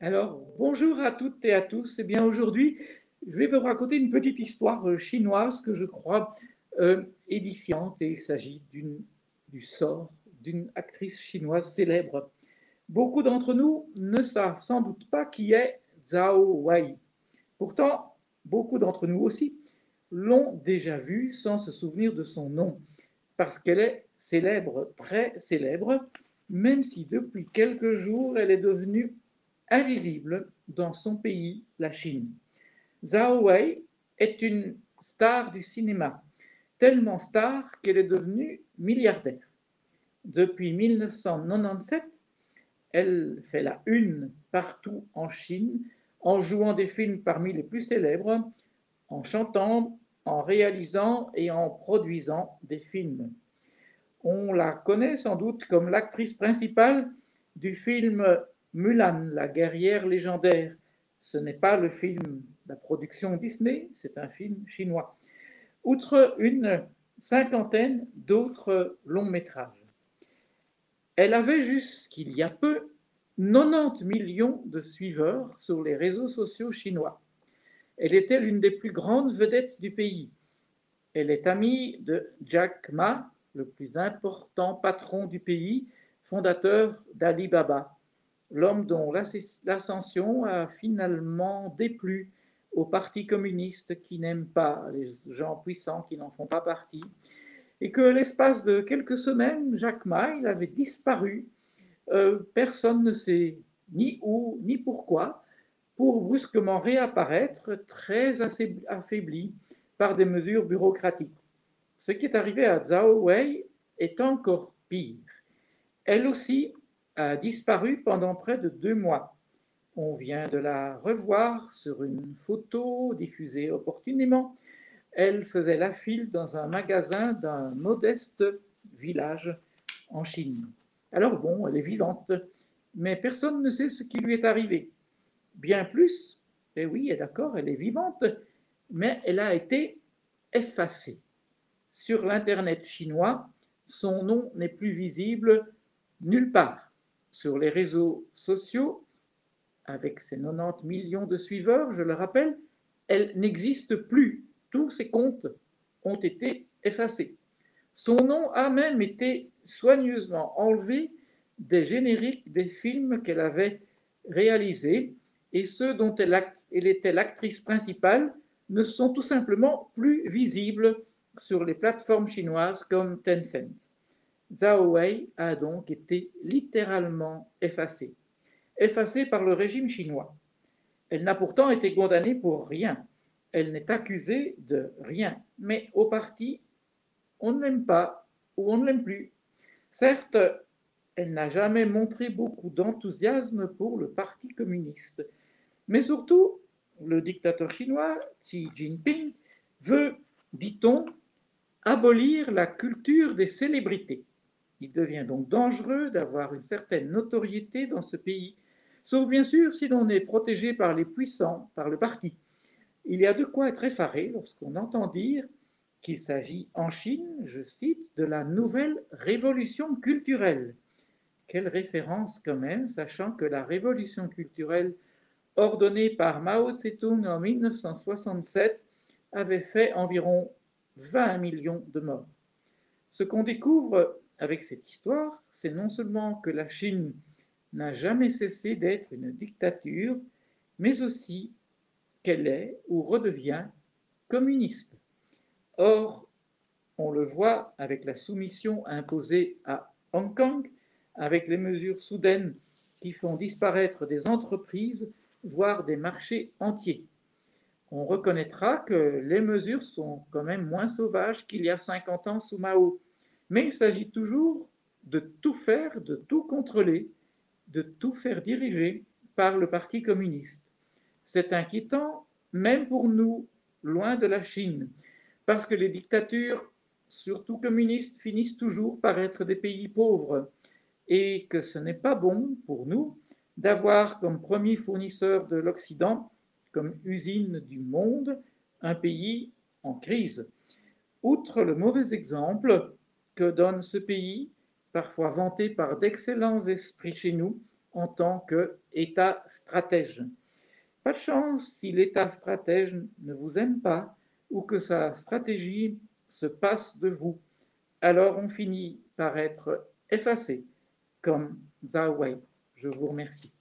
Alors, bonjour à toutes et à tous. Eh bien, aujourd'hui, je vais vous raconter une petite histoire chinoise que je crois édifiante. Et il s'agit du sort d'une actrice chinoise célèbre. Beaucoup d'entre nous ne savent sans doute pas qui est Zhao Wei. Pourtant, beaucoup d'entre nous aussi l'ont déjà vue sans se souvenir de son nom, parce qu'elle est célèbre, très célèbre, même si depuis quelques jours elle est devenue invisible dans son pays, la Chine. Zhao Wei est une star du cinéma, tellement star qu'elle est devenue milliardaire. Depuis 1997, elle fait la une partout en Chine en jouant des films parmi les plus célèbres, en chantant, en réalisant et en produisant des films. On la connaît sans doute comme l'actrice principale du film Mulan, la guerrière légendaire. Ce n'est pas le film, la production Disney, c'est un film chinois. Outre une cinquantaine d'autres longs métrages. Elle avait jusqu'il y a peu 90 millions de suiveurs sur les réseaux sociaux chinois. Elle était l'une des plus grandes vedettes du pays. Elle est amie de Jack Ma, le plus important patron du pays, fondateur d'Alibaba, l'homme dont l'ascension a finalement déplu au Parti communiste qui n'aime pas les gens puissants qui n'en font pas partie, et que l'espace de quelques semaines, Jack Ma, il avait disparu. Personne ne sait ni où ni pourquoi, pour brusquement réapparaître très affaibli par des mesures bureaucratiques. Ce qui est arrivé à Zhao Wei est encore pire. Elle aussi a disparu pendant près de 2 mois. On vient de la revoir sur une photo diffusée opportunément. Elle faisait la file dans un magasin d'un modeste village en Chine. Alors bon, elle est vivante, mais personne ne sait ce qui lui est arrivé. Bien plus, eh oui, d'accord, elle est vivante, mais elle a été effacée. Sur l'Internet chinois, son nom n'est plus visible nulle part. Sur les réseaux sociaux, avec ses 90 millions de suiveurs, je le rappelle, elle n'existe plus. Tous ses comptes ont été effacés. Son nom a même été soigneusement enlevé des génériques des films qu'elle avait réalisés, et ceux dont elle était l'actrice principale ne sont tout simplement plus visibles sur les plateformes chinoises comme Tencent. Zhao Wei a donc été littéralement effacée. Effacée par le régime chinois. Elle n'a pourtant été condamnée pour rien. Elle n'est accusée de rien. Mais au parti, on ne l'aime pas ou on ne l'aime plus. Certes, elle n'a jamais montré beaucoup d'enthousiasme pour le Parti communiste. Mais surtout, le dictateur chinois, Xi Jinping, veut, dit-on, abolir la culture des célébrités. Il devient donc dangereux d'avoir une certaine notoriété dans ce pays, sauf bien sûr si l'on est protégé par les puissants, par le parti. Il y a de quoi être effaré lorsqu'on entend dire qu'il s'agit en Chine, je cite, de la nouvelle révolution culturelle. Quelle référence quand même, sachant que la révolution culturelle ordonnée par Mao Tse-tung en 1967 avait fait environ 20 millions de morts. Ce qu'on découvre avec cette histoire, c'est non seulement que la Chine n'a jamais cessé d'être une dictature, mais aussi qu'elle est ou redevient communiste. Or, on le voit avec la soumission imposée à Hong Kong, avec les mesures soudaines qui font disparaître des entreprises, voire des marchés entiers. On reconnaîtra que les mesures sont quand même moins sauvages qu'il y a 50 ans sous Mao. Mais il s'agit toujours de tout faire, de tout contrôler, de tout faire diriger par le Parti communiste. C'est inquiétant, même pour nous, loin de la Chine, parce que les dictatures, surtout communistes, finissent toujours par être des pays pauvres, et que ce n'est pas bon pour nous d'avoir comme premier fournisseur de l'Occident, comme usine du monde, un pays en crise. Outre le mauvais exemple que donne ce pays, parfois vanté par d'excellents esprits chez nous, en tant qu'État stratège. Pas de chance si l'État stratège ne vous aime pas ou que sa stratégie se passe de vous. Alors on finit par être effacé, comme Zhao Wei. Je vous remercie.